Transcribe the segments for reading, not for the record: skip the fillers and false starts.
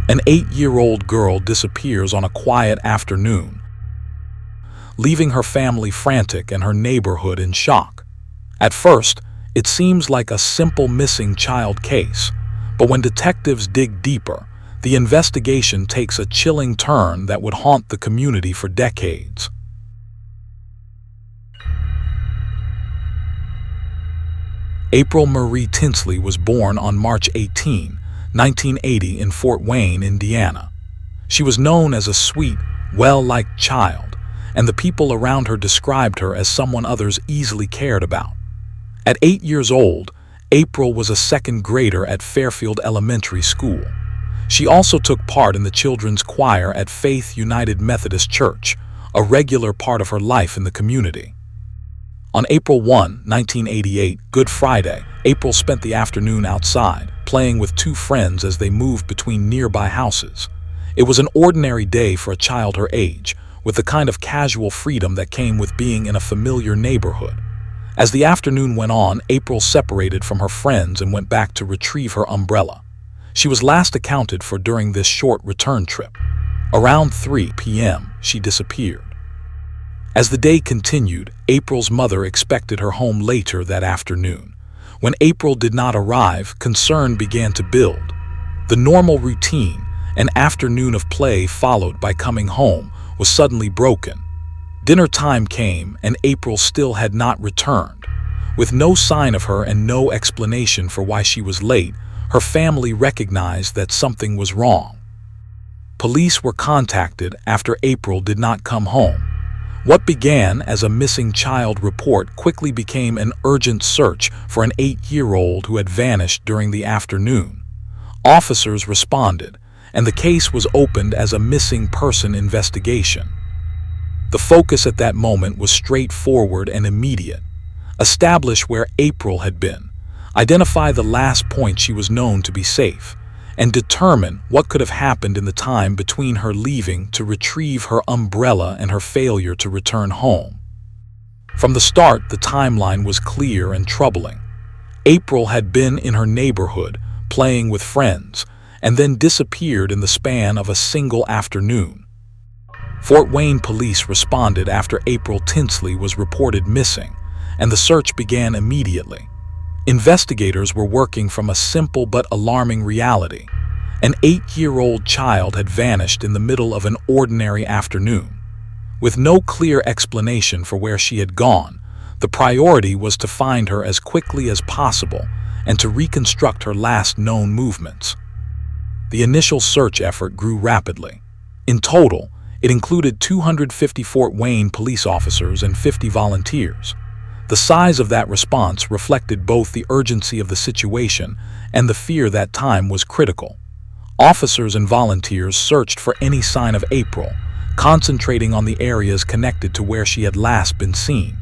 An 8-year-old girl disappears on a quiet afternoon, leaving her family frantic and her neighborhood in shock. At first, it seems like a simple missing child case, but when detectives dig deeper, the investigation takes a chilling turn that would haunt the community for decades. April Marie Tinsley was born on March 18, 1980 in Fort Wayne, Indiana. She was known as a sweet, well-liked child, and the people around her described her as someone others easily cared about. At 8 years old, April was a second grader at Fairfield Elementary School. She also took part in the children's choir at Faith United Methodist Church, a regular part of her life in the community. On April 1, 1988, Good Friday, April spent the afternoon outside, playing with two friends as they moved between nearby houses. It was an ordinary day for a child her age, with the kind of casual freedom that came with being in a familiar neighborhood. As the afternoon went on, April separated from her friends and went back to retrieve her umbrella. She was last accounted for during this short return trip. Around 3 p.m., she disappeared. As the day continued, April's mother expected her home later that afternoon. When April did not arrive, concern began to build. The normal routine, an afternoon of play followed by coming home, was suddenly broken. Dinner time came, and April still had not returned. With no sign of her and no explanation for why she was late, her family recognized that something was wrong. Police were contacted after April did not come home. What began as a missing child report quickly became an urgent search for an 8-year-old who had vanished during the afternoon. Officers responded, and the case was opened as a missing person investigation. The focus at that moment was straightforward and immediate. Establish where April had been, identify the last point she was known to be safe, and determine what could have happened in the time between her leaving to retrieve her umbrella and her failure to return home. From the start, the timeline was clear and troubling. April had been in her neighborhood, playing with friends, and then disappeared in the span of a single afternoon. Fort Wayne police responded after April Tinsley was reported missing, and the search began immediately. Investigators were working from a simple but alarming reality. An 8-year-old child had vanished in the middle of an ordinary afternoon. With no clear explanation for where she had gone, the priority was to find her as quickly as possible and to reconstruct her last known movements. The initial search effort grew rapidly. In total, it included 250 Fort Wayne police officers and 50 volunteers. The size of that response reflected both the urgency of the situation and the fear that time was critical. Officers and volunteers searched for any sign of April, concentrating on the areas connected to where she had last been seen.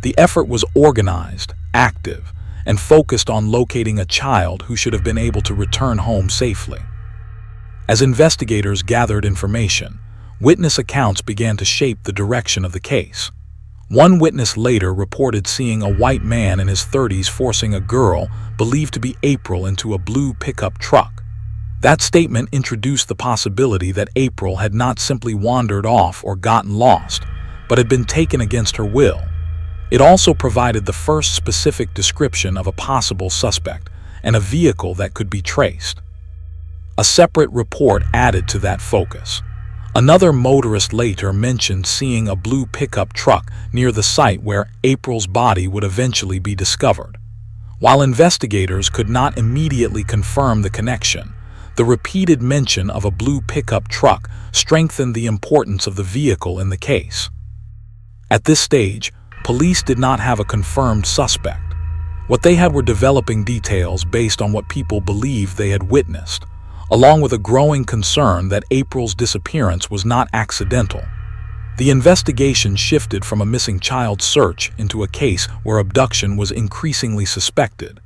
The effort was organized, active, and focused on locating a child who should have been able to return home safely. As investigators gathered information, witness accounts began to shape the direction of the case. One witness later reported seeing a white man in his 30s forcing a girl believed to be April into a blue pickup truck. That statement introduced the possibility that April had not simply wandered off or gotten lost, but had been taken against her will. It also provided the first specific description of a possible suspect and a vehicle that could be traced. A separate report added to that focus. Another motorist later mentioned seeing a blue pickup truck near the site where April's body would eventually be discovered. While investigators could not immediately confirm the connection, the repeated mention of a blue pickup truck strengthened the importance of the vehicle in the case. At this stage, police did not have a confirmed suspect. What they had were developing details based on what people believed they had witnessed, along with a growing concern that April's disappearance was not accidental. The investigation shifted from a missing child search into a case where abduction was increasingly suspected,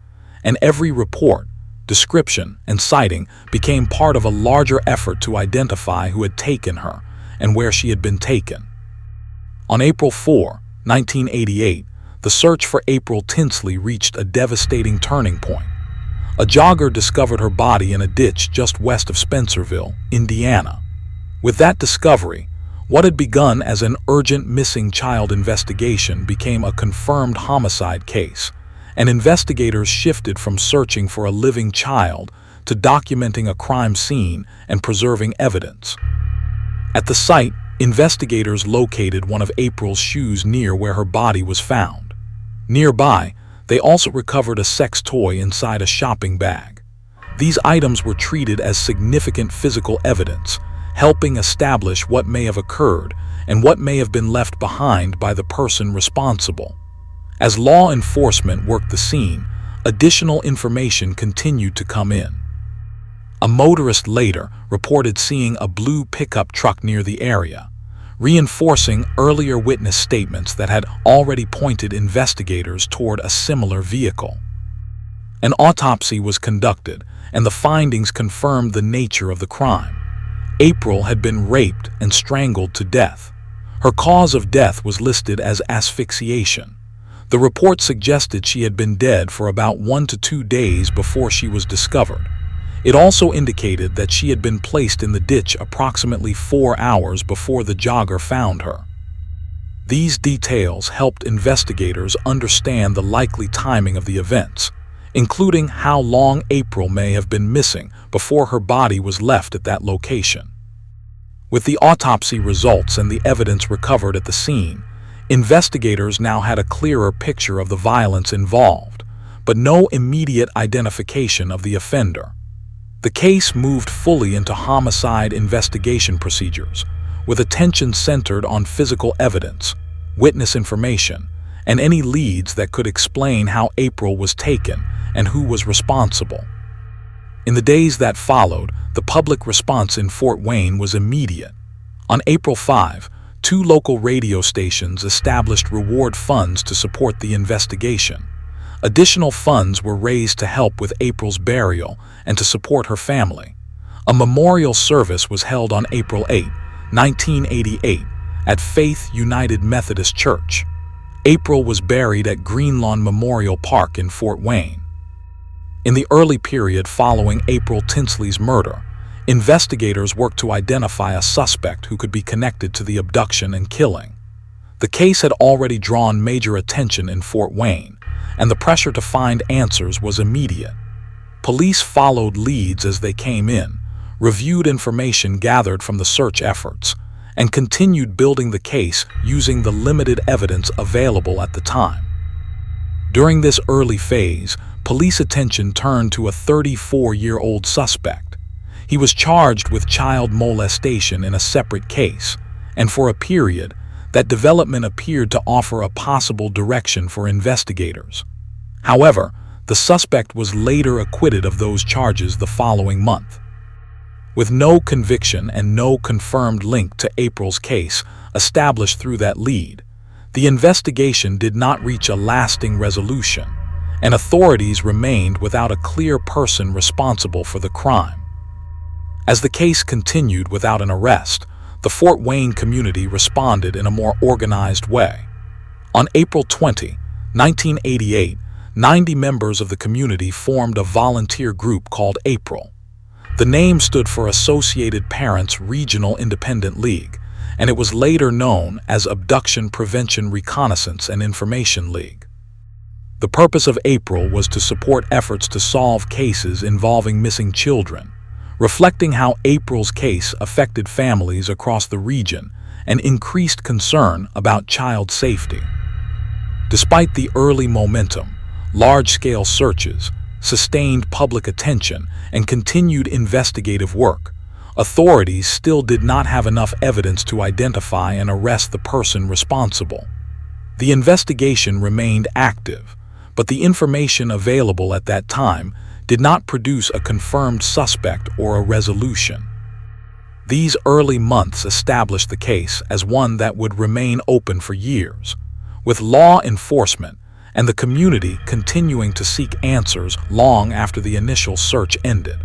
and every report, description, and sighting became part of a larger effort to identify who had taken her and where she had been taken. On April 4, 1988, the search for April Tinsley reached a devastating turning point. A jogger discovered her body in a ditch just west of Spencerville, Indiana. With that discovery, what had begun as an urgent missing child investigation became a confirmed homicide case, and investigators shifted from searching for a living child to documenting a crime scene and preserving evidence. At the site, investigators located one of April's shoes near where her body was found. Nearby, they also recovered a sex toy inside a shopping bag. These items were treated as significant physical evidence, helping establish what may have occurred and what may have been left behind by the person responsible. As law enforcement worked the scene, additional information continued to come in. A motorist later reported seeing a blue pickup truck near the area, reinforcing earlier witness statements that had already pointed investigators toward a similar vehicle. An autopsy was conducted, and the findings confirmed the nature of the crime. April had been raped and strangled to death. Her cause of death was listed as asphyxiation. The report suggested she had been dead for about 1 to 2 days before she was discovered. It also indicated that she had been placed in the ditch approximately 4 hours before the jogger found her. These details helped investigators understand the likely timing of the events, including how long April may have been missing before her body was left at that location. With the autopsy results and the evidence recovered at the scene, investigators now had a clearer picture of the violence involved, but no immediate identification of the offender. The case moved fully into homicide investigation procedures, with attention centered on physical evidence, witness information, and any leads that could explain how April was taken and who was responsible. In the days that followed, the public response in Fort Wayne was immediate. On April 5, 2 local radio stations established reward funds to support the investigation. Additional funds were raised to help with April's burial and to support her family. A memorial service was held on April 8, 1988, at Faith United Methodist Church. April was buried at Greenlawn Memorial Park in Fort Wayne. In the early period following April Tinsley's murder, investigators worked to identify a suspect who could be connected to the abduction and killing. The case had already drawn major attention in Fort Wayne, and the pressure to find answers was immediate. Police followed leads as they came in, reviewed information gathered from the search efforts, and continued building the case using the limited evidence available at the time. During this early phase, police attention turned to a 34-year-old suspect. He was charged with child molestation in a separate case, and for a period, that development appeared to offer a possible direction for investigators. However, the suspect was later acquitted of those charges the following month. With no conviction and no confirmed link to April's case established through that lead, the investigation did not reach a lasting resolution, and authorities remained without a clear person responsible for the crime. As the case continued without an arrest, the Fort Wayne community responded in a more organized way. On April 20, 1988, 90 members of the community formed a volunteer group called April. The name stood for Associated Parents Regional Independent League, and it was later known as Abduction Prevention Reconnaissance and Information League. The purpose of April was to support efforts to solve cases involving missing children, reflecting how April's case affected families across the region and increased concern about child safety. Despite the early momentum, large-scale searches, sustained public attention, and continued investigative work, authorities still did not have enough evidence to identify and arrest the person responsible. The investigation remained active, but the information available at that time did not produce a confirmed suspect or a resolution. These early months established the case as one that would remain open for years, with law enforcement and the community continuing to seek answers long after the initial search ended.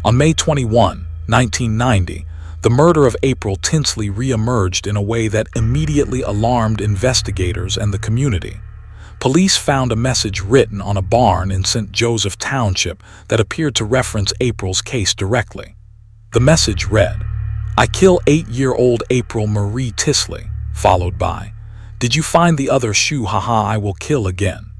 On May 21, 1990, the murder of April Tinsley re-emerged in a way that immediately alarmed investigators and the community. Police found a message written on a barn in St. Joseph Township that appeared to reference April's case directly. The message read, "I kill 8-year-old April Marie Tinsley," followed by, "Did you find the other shoe? Haha, I will kill again."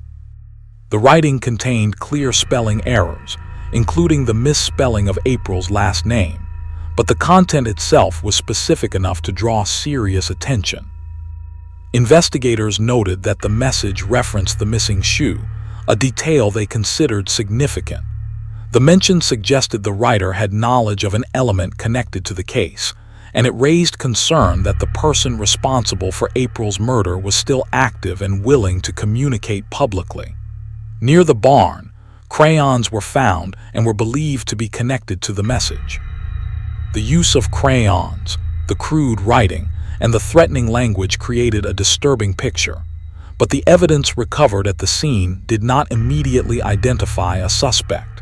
The writing contained clear spelling errors, including the misspelling of April's last name, but the content itself was specific enough to draw serious attention. Investigators noted that the message referenced the missing shoe, a detail they considered significant. The mention suggested the writer had knowledge of an element connected to the case, and it raised concern that the person responsible for April's murder was still active and willing to communicate publicly. Near the barn, crayons were found and were believed to be connected to the message. The use of crayons, the crude writing, and the threatening language created a disturbing picture, but the evidence recovered at the scene did not immediately identify a suspect.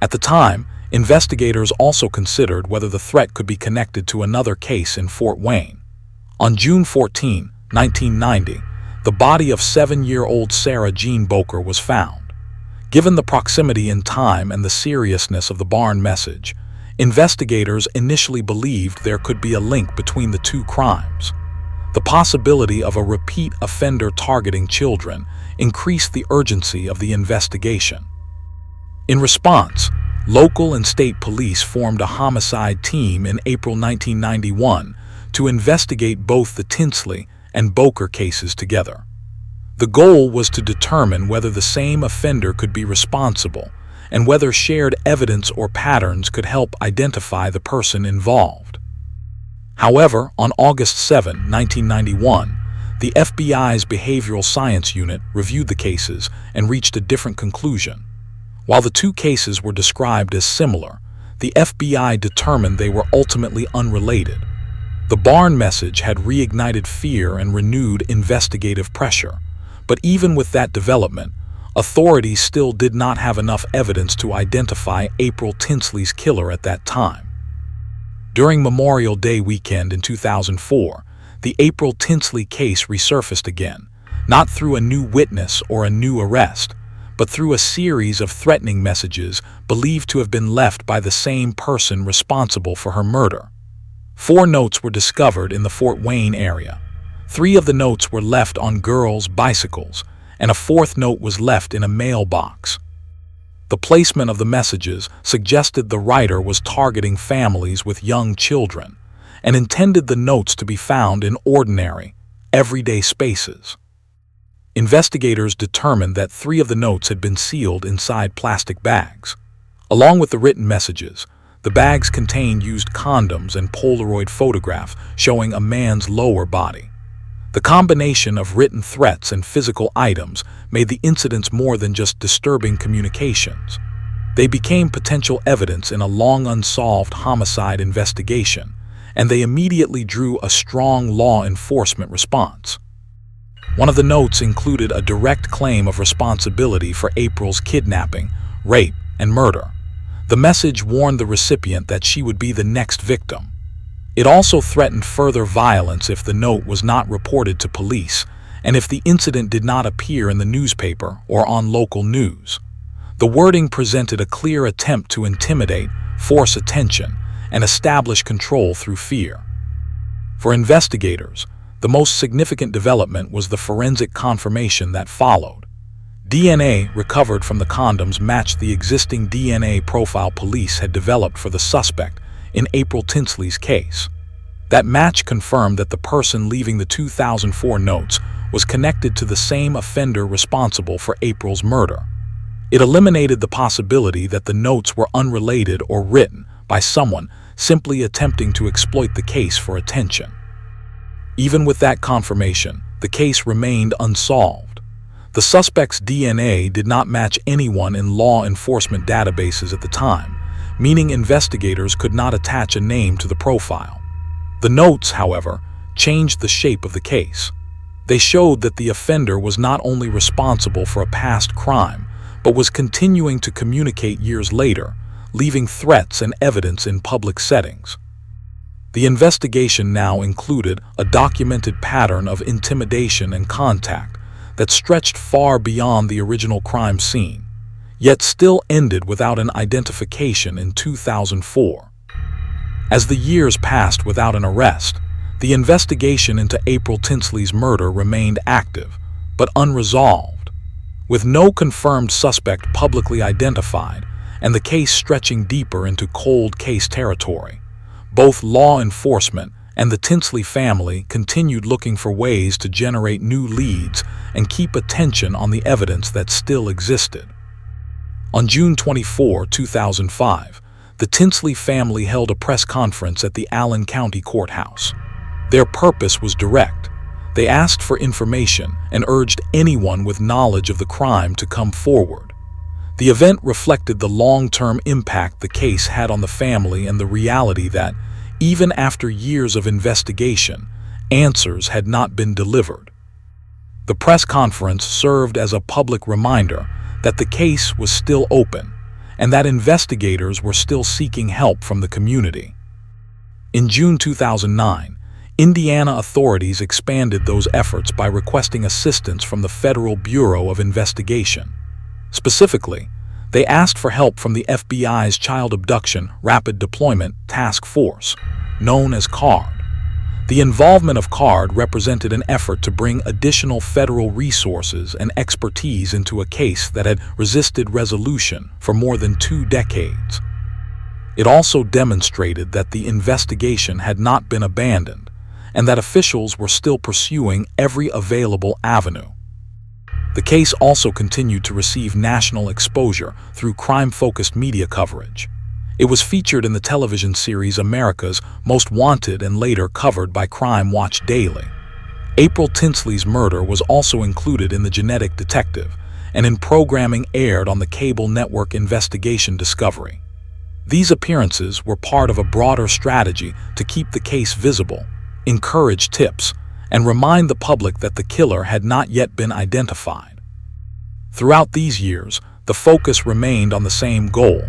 At the time, investigators also considered whether the threat could be connected to another case in Fort Wayne. On June 14, 1990, the body of 7-year-old Sarah Jean Boker was found. Given the proximity in time and the seriousness of the barn message, investigators initially believed there could be a link between the two crimes. The possibility of a repeat offender targeting children increased the urgency of the investigation. In response, local and state police formed a homicide team in April 1991 to investigate both the Tinsley and Boker cases together. The goal was to determine whether the same offender could be responsible and whether shared evidence or patterns could help identify the person involved. However, on August 7, 1991, the FBI's Behavioral Science Unit reviewed the cases and reached a different conclusion. While the two cases were described as similar, the FBI determined they were ultimately unrelated. The barn message had reignited fear and renewed investigative pressure, but even with that development, authorities still did not have enough evidence to identify April Tinsley's killer at that time. During Memorial Day weekend in 2004, the April Tinsley case resurfaced again, not through a new witness or a new arrest, but through a series of threatening messages believed to have been left by the same person responsible for her murder. 4 notes were discovered in the Fort Wayne area. 3 of the notes were left on girls' bicycles, and a 4th note was left in a mailbox. The placement of the messages suggested the writer was targeting families with young children and intended the notes to be found in ordinary, everyday spaces. Investigators determined that 3 of the notes had been sealed inside plastic bags. Along with the written messages, the bags contained used condoms and Polaroid photographs showing a man's lower body. The combination of written threats and physical items made the incidents more than just disturbing communications. They became potential evidence in a long unsolved homicide investigation, and they immediately drew a strong law enforcement response. One of the notes included a direct claim of responsibility for April's kidnapping, rape, and murder. The message warned the recipient that she would be the next victim. It also threatened further violence if the note was not reported to police and if the incident did not appear in the newspaper or on local news. The wording presented a clear attempt to intimidate, force attention, and establish control through fear. For investigators, the most significant development was the forensic confirmation that followed. DNA recovered from the condoms matched the existing DNA profile police had developed for the suspect in April Tinsley's case. That match confirmed that the person leaving the 2004 notes was connected to the same offender responsible for April's murder. It eliminated the possibility that the notes were unrelated or written by someone simply attempting to exploit the case for attention. Even with that confirmation, the case remained unsolved. The suspect's DNA did not match anyone in law enforcement databases at the time, meaning investigators could not attach a name to the profile. The notes, however, changed the shape of the case. They showed that the offender was not only responsible for a past crime, but was continuing to communicate years later, leaving threats and evidence in public settings. The investigation now included a documented pattern of intimidation and contact, that stretched far beyond the original crime scene, yet still ended without an identification in 2004. As the years passed without an arrest, the investigation into April Tinsley's murder remained active, but unresolved. With no confirmed suspect publicly identified, and the case stretching deeper into cold case territory, both law enforcement and the Tinsley family continued looking for ways to generate new leads and keep attention on the evidence that still existed. On June 24, 2005, the Tinsley family held a press conference at the Allen County Courthouse. Their purpose was direct. They asked for information and urged anyone with knowledge of the crime to come forward. The event reflected the long-term impact the case had on the family and the reality that, even after years of investigation, answers had not been delivered. The press conference served as a public reminder that the case was still open and that investigators were still seeking help from the community. In June 2009, Indiana authorities expanded those efforts by requesting assistance from the Federal Bureau of Investigation. Specifically, they asked for help from the FBI's Child Abduction Rapid Deployment Task Force, known as CARD. The involvement of CARD represented an effort to bring additional federal resources and expertise into a case that had resisted resolution for more than 2 decades. It also demonstrated that the investigation had not been abandoned, and that officials were still pursuing every available avenue. The case also continued to receive national exposure through crime-focused media coverage. It was featured in the television series America's Most Wanted and later covered by Crime Watch Daily. April Tinsley's murder was also included in The Genetic Detective and in programming aired on the cable network Investigation Discovery. These appearances were part of a broader strategy to keep the case visible, encourage tips, and remind the public that the killer had not yet been identified. Throughout these years, the focus remained on the same goal: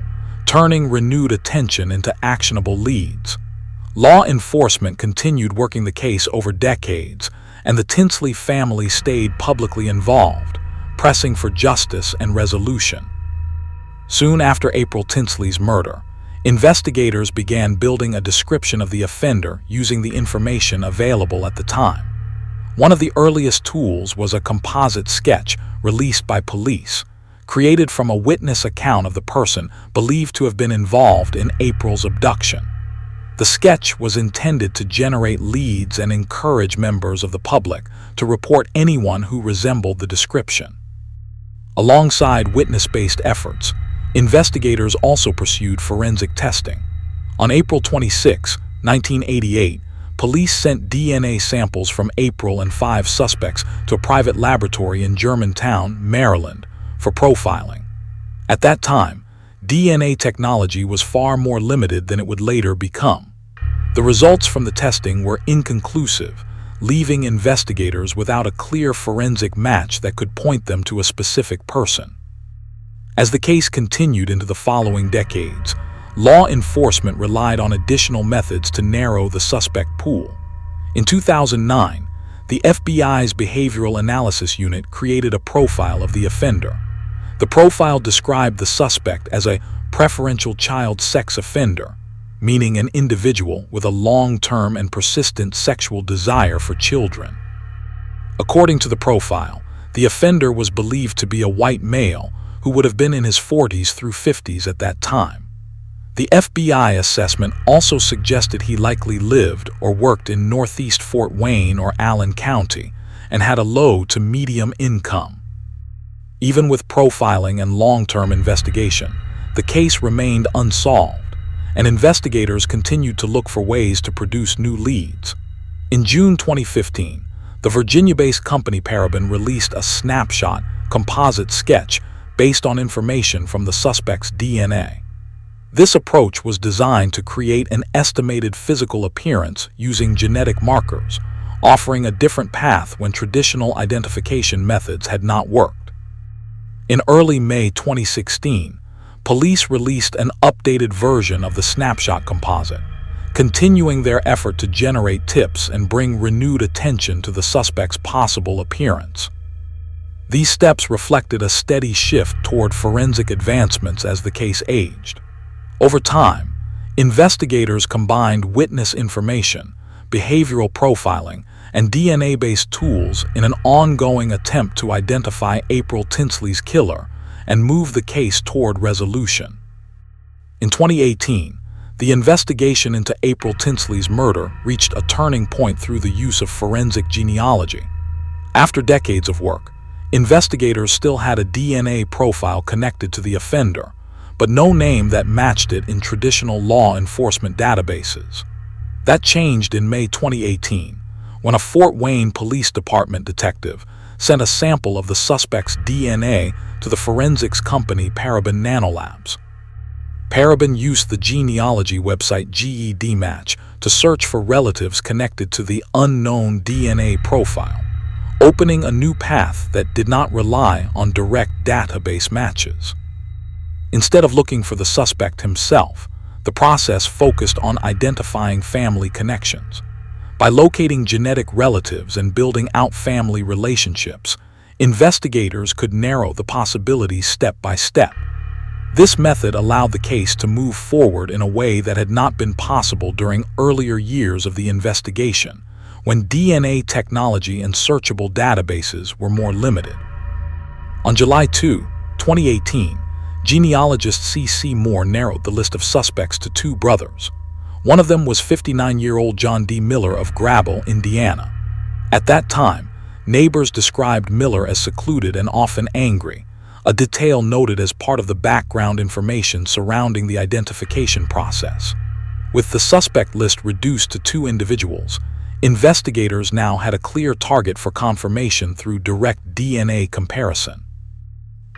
turning renewed attention into actionable leads. Law enforcement continued working the case over decades, and the Tinsley family stayed publicly involved, pressing for justice and resolution. Soon after April Tinsley's murder, investigators began building a description of the offender using the information available at the time. One of the earliest tools was a composite sketch released by police, created from a witness account of the person believed to have been involved in April's abduction. The sketch was intended to generate leads and encourage members of the public to report anyone who resembled the description. Alongside witness-based efforts, investigators also pursued forensic testing. On April 26, 1988, police sent DNA samples from April and 5 suspects to a private laboratory in Germantown, Maryland, for profiling. At that time, DNA technology was far more limited than it would later become. The results from the testing were inconclusive, leaving investigators without a clear forensic match that could point them to a specific person. As the case continued into the following decades, law enforcement relied on additional methods to narrow the suspect pool. In 2009, the FBI's Behavioral Analysis Unit created a profile of the offender. The profile described the suspect as a preferential child sex offender, meaning an individual with a long-term and persistent sexual desire for children. According to the profile, the offender was believed to be a white male who would have been in his 40s through 50s at that time. The FBI assessment also suggested he likely lived or worked in Northeast Fort Wayne or Allen County and had a low to medium income. Even with profiling and long-term investigation, the case remained unsolved, and investigators continued to look for ways to produce new leads. In June 2015, the Virginia-based company Parabon released a snapshot composite sketch based on information from the suspect's DNA. This approach was designed to create an estimated physical appearance using genetic markers, offering a different path when traditional identification methods had not worked. In early May 2016, police released an updated version of the snapshot composite, continuing their effort to generate tips and bring renewed attention to the suspect's possible appearance. These steps reflected a steady shift toward forensic advancements as the case aged. Over time, investigators combined witness information, behavioral profiling, and DNA-based tools in an ongoing attempt to identify April Tinsley's killer and move the case toward resolution. In 2018, the investigation into April Tinsley's murder reached a turning point through the use of forensic genealogy. After decades of work, investigators still had a DNA profile connected to the offender, but no name that matched it in traditional law enforcement databases. That changed in May 2018, when a Fort Wayne Police Department detective sent a sample of the suspect's DNA to the forensics company Parabon Nanolabs. Parabon used the genealogy website GEDmatch to search for relatives connected to the unknown DNA profile, opening a new path that did not rely on direct database matches. Instead of looking for the suspect himself, the process focused on identifying family connections. By locating genetic relatives and building out family relationships, investigators could narrow the possibilities step by step. This method allowed the case to move forward in a way that had not been possible during earlier years of the investigation, when DNA technology and searchable databases were more limited. On July 2, 2018, genealogist C.C. Moore narrowed the list of suspects to 2 brothers. One of them was 59-year-old John D. Miller of Grable, Indiana. At that time, neighbors described Miller as secluded and often angry, a detail noted as part of the background information surrounding the identification process. With the suspect list reduced to 2 individuals, investigators now had a clear target for confirmation through direct DNA comparison.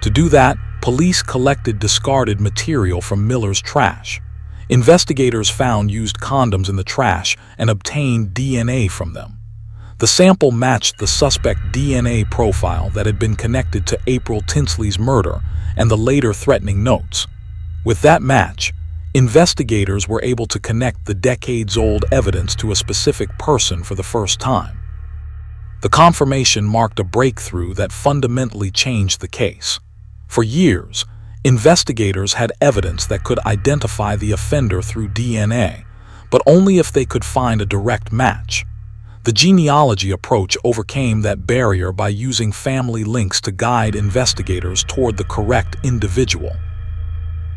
To do that, police collected discarded material from Miller's trash. Investigators found used condoms in the trash and obtained DNA from them. The sample matched the suspect DNA profile that had been connected to April Tinsley's murder and the later threatening notes. With that match, investigators were able to connect the decades-old evidence to a specific person for the first time. The confirmation marked a breakthrough that fundamentally changed the case. For years, investigators had evidence that could identify the offender through DNA, but only if they could find a direct match. The genealogy approach overcame that barrier by using family links to guide investigators toward the correct individual.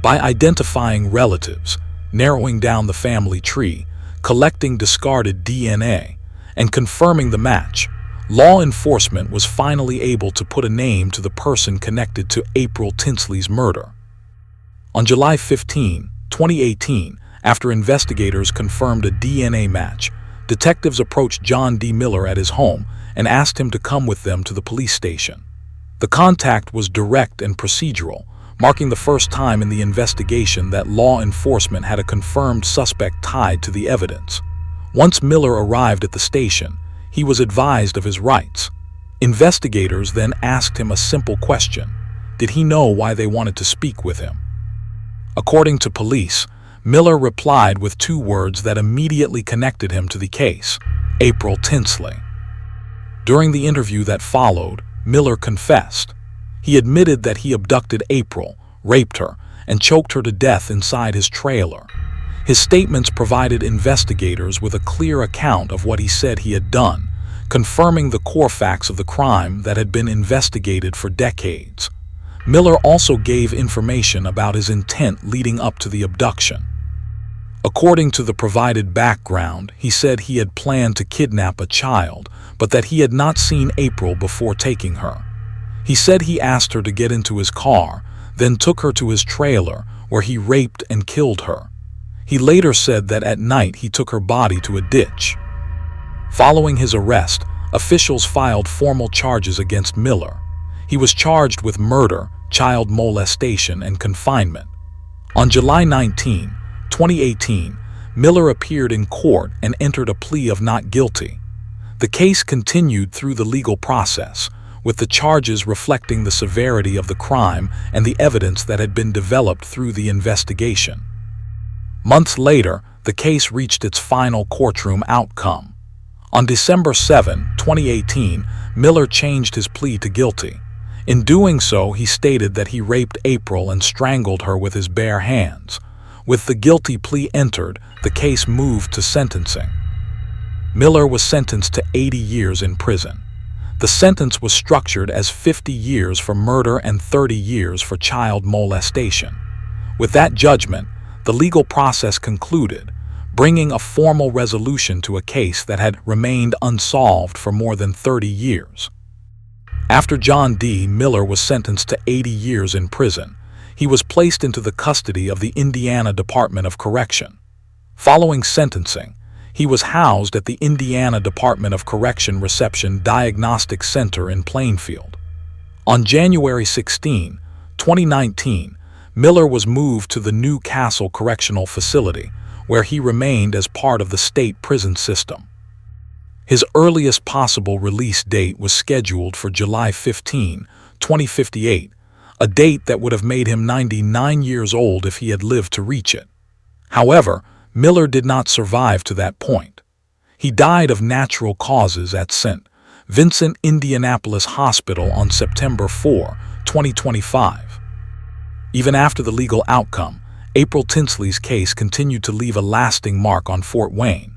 By identifying relatives, narrowing down the family tree, collecting discarded DNA, and confirming the match, law enforcement was finally able to put a name to the person connected to April Tinsley's murder. On July 15, 2018, after investigators confirmed a DNA match, detectives approached John D. Miller at his home and asked him to come with them to the police station. The contact was direct and procedural, marking the first time in the investigation that law enforcement had a confirmed suspect tied to the evidence. Once Miller arrived at the station, he was advised of his rights. Investigators then asked him a simple question: did he know why they wanted to speak with him? According to police, Miller replied with 2 words that immediately connected him to the case: April Tinsley. During the interview that followed, Miller confessed. He admitted that he abducted April, raped her, and choked her to death inside his trailer. His statements provided investigators with a clear account of what he said he had done, confirming the core facts of the crime that had been investigated for decades. Miller also gave information about his intent leading up to the abduction. According to the provided background, he said he had planned to kidnap a child, but that he had not seen April before taking her. He said he asked her to get into his car, then took her to his trailer, where he raped and killed her. He later said that at night he took her body to a ditch. Following his arrest, officials filed formal charges against Miller. He was charged with murder, child molestation, and confinement. On July 19, 2018, Miller appeared in court and entered a plea of not guilty. The case continued through the legal process, with the charges reflecting the severity of the crime and the evidence that had been developed through the investigation. Months later, the case reached its final courtroom outcome. On December 7, 2018, Miller changed his plea to guilty. In doing so, he stated that he raped April and strangled her with his bare hands. With the guilty plea entered, the case moved to sentencing. Miller was sentenced to 80 years in prison. The sentence was structured as 50 years for murder and 30 years for child molestation. With that judgment, the legal process concluded, bringing a formal resolution to a case that had remained unsolved for more than 30 years. After John D. Miller was sentenced to 80 years in prison, he was placed into the custody of the Indiana Department of Correction. Following sentencing, he was housed at the Indiana Department of Correction Reception Diagnostic Center in Plainfield. On January 16, 2019, Miller was moved to the New Castle Correctional Facility, where he remained as part of the state prison system. His earliest possible release date was scheduled for July 15, 2058, a date that would have made him 99 years old if he had lived to reach it. However, Miller did not survive to that point. He died of natural causes at St. Vincent Indianapolis Hospital on September 4, 2025. Even after the legal outcome, April Tinsley's case continued to leave a lasting mark on Fort Wayne.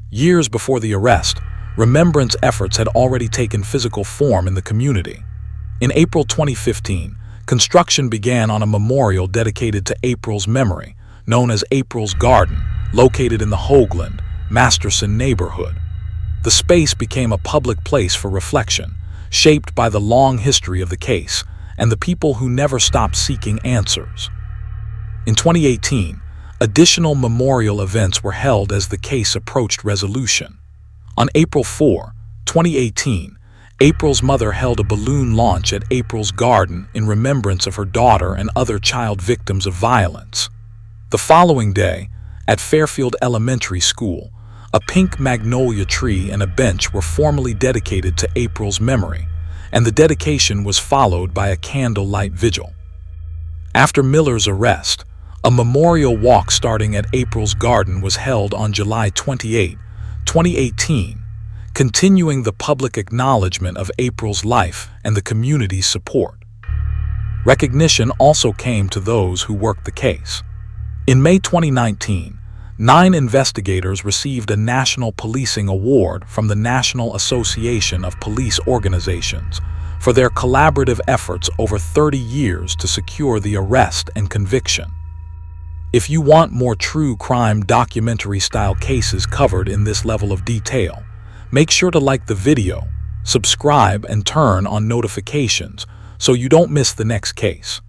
Years before the arrest, remembrance efforts had already taken physical form in the community. In April 2015, construction began on a memorial dedicated to April's memory, known as April's Garden, located in the Hoagland, Masterson neighborhood. The space became a public place for reflection, shaped by the long history of the case and the people who never stopped seeking answers. In 2018, additional memorial events were held as the case approached resolution. On April 4, 2018, April's mother held a balloon launch at April's Garden in remembrance of her daughter and other child victims of violence. The following day, at Fairfield Elementary School, a pink magnolia tree and a bench were formally dedicated to April's memory, and the dedication was followed by a candlelight vigil. After Miller's arrest, a memorial walk starting at April's Garden was held on July 28, 2018, continuing the public acknowledgement of April's life and the community's support. Recognition also came to those who worked the case. In May 2019, 9 investigators received a National Policing Award from the National Association of Police Organizations for their collaborative efforts over 30 years to secure the arrest and conviction. If you want more true crime documentary-style cases covered in this level of detail, make sure to like the video, subscribe, and turn on notifications so you don't miss the next case.